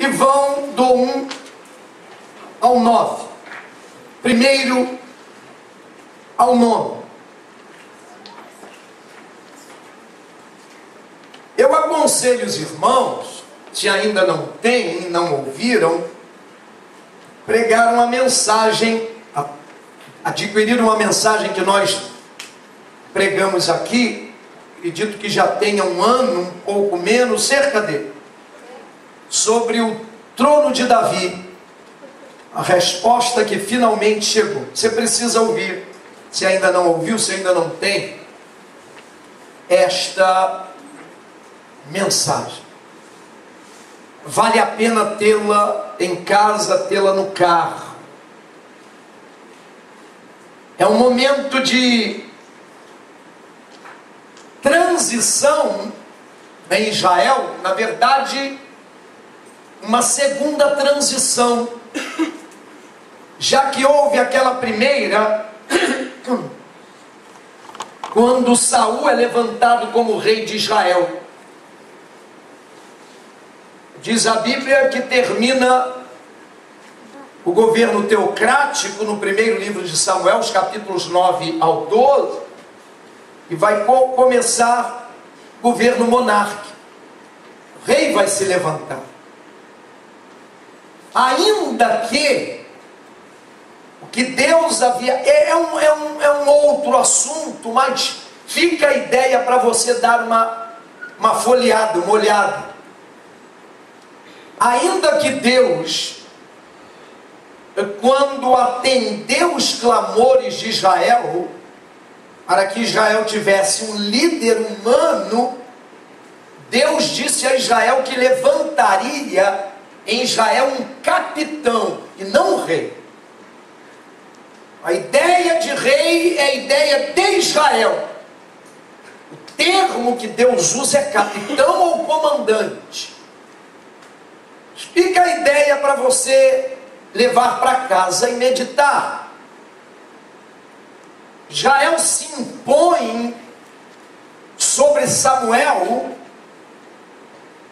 e vão do 1 ao 9. Primeiro ao 9. Eu aconselho os irmãos, se ainda não têm e não ouviram, pregar uma mensagem, adquirir uma mensagem que nós pregamos aqui, acredito que já tenha um ano, um pouco menos, cerca dele, sobre o trono de Davi, a resposta que finalmente chegou. Você precisa ouvir, se ainda não ouviu, se ainda não tem, esta mensagem. Vale a pena tê-la em casa, tê-la no carro. É um momento de transição em Israel, na verdade, uma segunda transição, já que houve aquela primeira, quando Saul é levantado como rei de Israel. Diz a Bíblia que termina o governo teocrático no primeiro livro de Samuel, os capítulos 9 ao 12, e vai começar o governo monárquico. O rei vai se levantar. Ainda que o que Deus havia... É um outro assunto, mas fica a ideia para você dar uma folheada, uma olhada. Ainda que Deus, quando atendeu os clamores de Israel, para que Israel tivesse um líder humano, Deus disse a Israel que levantaria em Israel um capitão e não um rei. A ideia de rei é a ideia de Israel. O termo que Deus usa é capitão ou comandante. Fica a ideia para você levar para casa e meditar. Israel se impõe sobre Samuel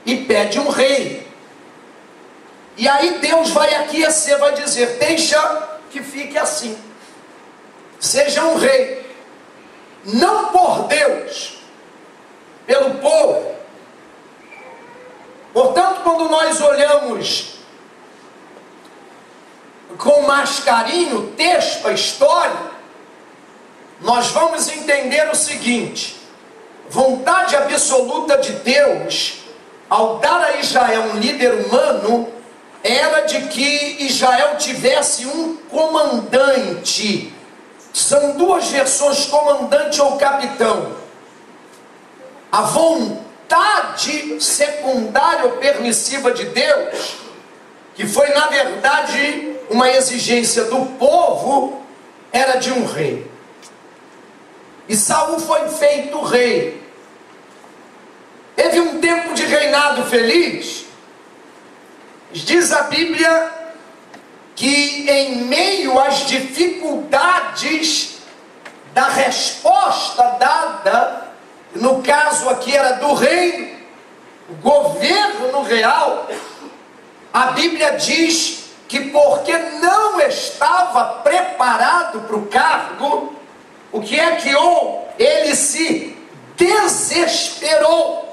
e pede um rei. E aí Deus vai aquecer, vai dizer: deixa que fique assim. Seja um rei. Não por Deus, pelo povo. Portanto, quando nós olhamos com mais carinho o texto, a história, nós vamos entender o seguinte: vontade absoluta de Deus, ao dar a Israel um líder humano, era de que Israel tivesse um comandante. São duas versões, comandante ou capitão. A vontade secundária ou permissiva de Deus, que foi na verdade uma exigência do povo, era de um rei. E Saul foi feito rei. Teve um tempo de reinado feliz. Diz a Bíblia que em meio às dificuldades da resposta dada, no caso aqui era do reino, o governo real, a Bíblia diz que porque não estava preparado para o cargo, o que é que houve? Ele se desesperou.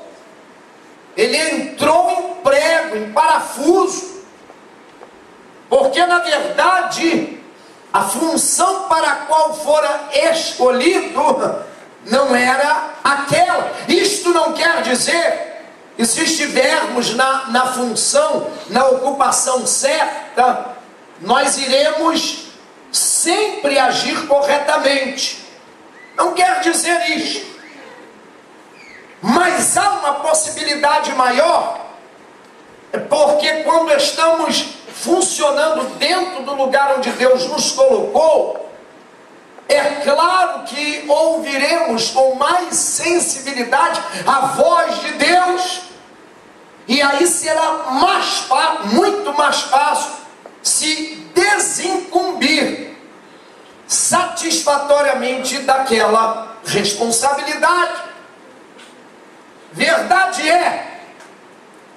Ele entrou em prego, em parafuso, porque na verdade a função para a qual fora escolhido não era aquela. Isto não quer dizer que se estivermos na função, na ocupação certa, nós iremos sempre agir corretamente. Não quer dizer isso. Mas há uma possibilidade maior, porque quando estamos funcionando dentro do lugar onde Deus nos colocou, é claro que ouviremos com mais sensibilidade a voz de Deus, e aí será muito mais fácil se desincumbir satisfatoriamente daquela responsabilidade. Verdade é,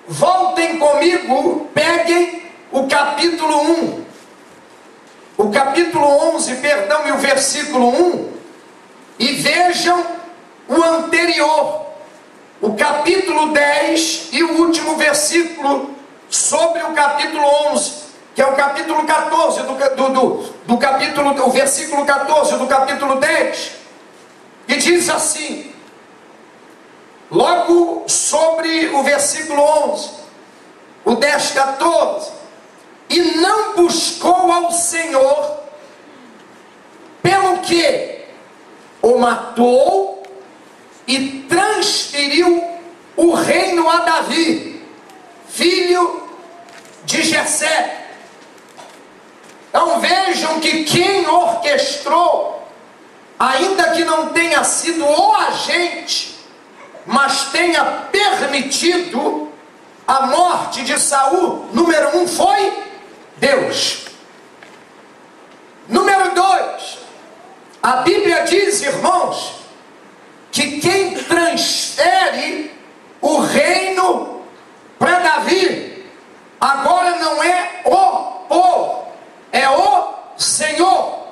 voltem comigo, peguem o capítulo 1. O capítulo 11, perdão, e o versículo 1. E vejam o anterior. O capítulo 10 e o último versículo sobre o capítulo 11, que é o capítulo 14 o versículo 14 do capítulo 10, e diz assim, logo sobre o versículo 11, o 10, 14, e não buscou ao Senhor, pelo que o matou e transferiu o reino a Davi, filho de Jessé. Então vejam que quem orquestrou, ainda que não tenha sido o agente, mas tenha permitido a morte de Saul, número 1 foi Deus. Número 2, a Bíblia diz, irmãos, que quem transfere o reino para Davi, agora não é o povo, é o Senhor.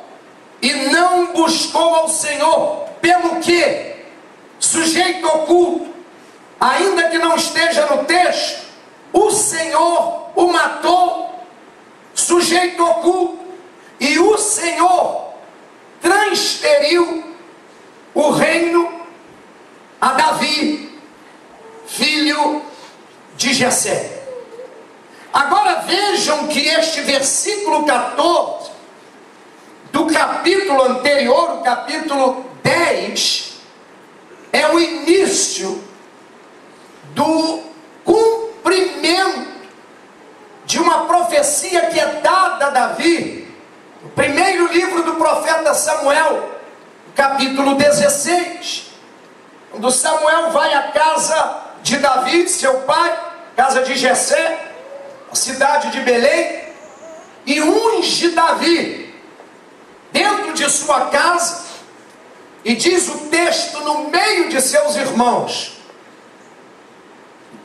E não buscou ao Senhor, pelo que? Sujeito oculto, ainda que não esteja no texto, o Senhor o matou, sujeito oculto, e o Senhor transferiu o reino a Davi, filho de Jessé. Agora vejam que este versículo 14 do capítulo anterior, o capítulo 10, é o início do cumprimento de uma profecia que é dada a Davi, o primeiro livro do profeta Samuel, capítulo 16, quando Samuel vai à casa de Davi, seu pai, casa de Jessé, a cidade de Belém, e unge Davi dentro de sua casa, e diz o texto, no meio de seus irmãos.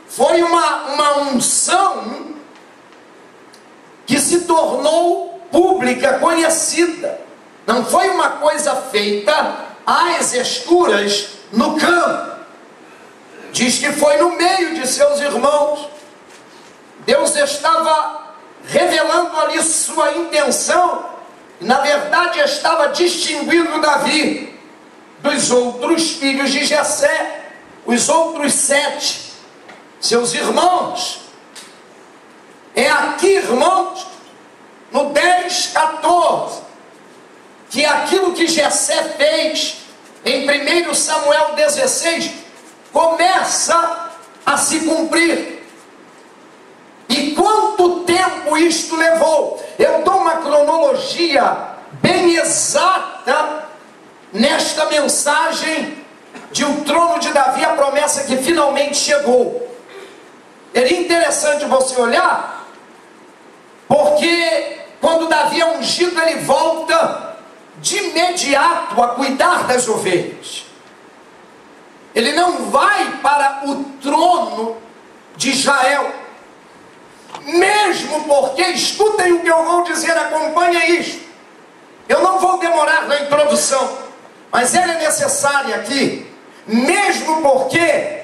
Foi uma unção que se tornou pública, conhecida. Não foi uma coisa feita às escuras no campo. Diz que foi no meio de seus irmãos. Deus estava revelando ali sua intenção, e na verdade estava distinguindo Davi dos outros filhos de Jessé, os outros 7, seus irmãos. É aqui, irmãos, no 10, 14, que aquilo que Jessé fez em 1 Samuel 16 começa a se cumprir. E quanto tempo isto levou? Eu dou uma cronologia bem exata nesta mensagem de o trono de Davi, a promessa que finalmente chegou. É interessante você olhar, porque quando Davi é ungido, ele volta de imediato a cuidar das ovelhas. Ele não vai para o trono de Israel, mesmo porque, escutem o que eu vou dizer, acompanhem isto. Eu não vou demorar na introdução, mas ela é necessária aqui, mesmo porque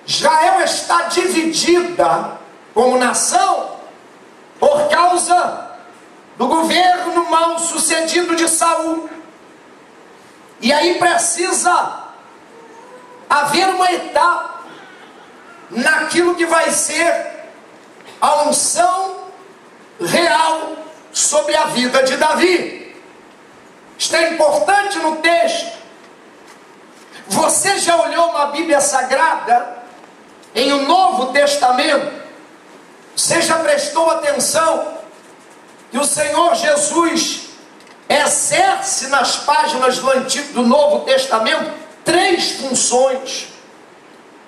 Israel está dividida como nação por causa do governo mal sucedido de Saul. E aí precisa haver uma etapa naquilo que vai ser a unção real sobre a vida de Davi. Isto é importante no texto. Você já olhou na Bíblia Sagrada, em o Novo Testamento? Você já prestou atenção que o Senhor Jesus exerce nas páginas do Novo Testamento 3 funções?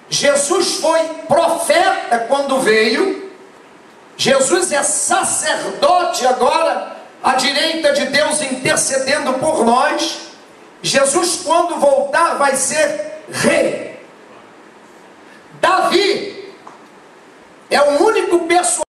Jesus foi profeta quando veio, Jesus é sacerdote agora, à direita de Deus, intercedendo por nós. Jesus, quando voltar, vai ser rei. Davi É o único personagem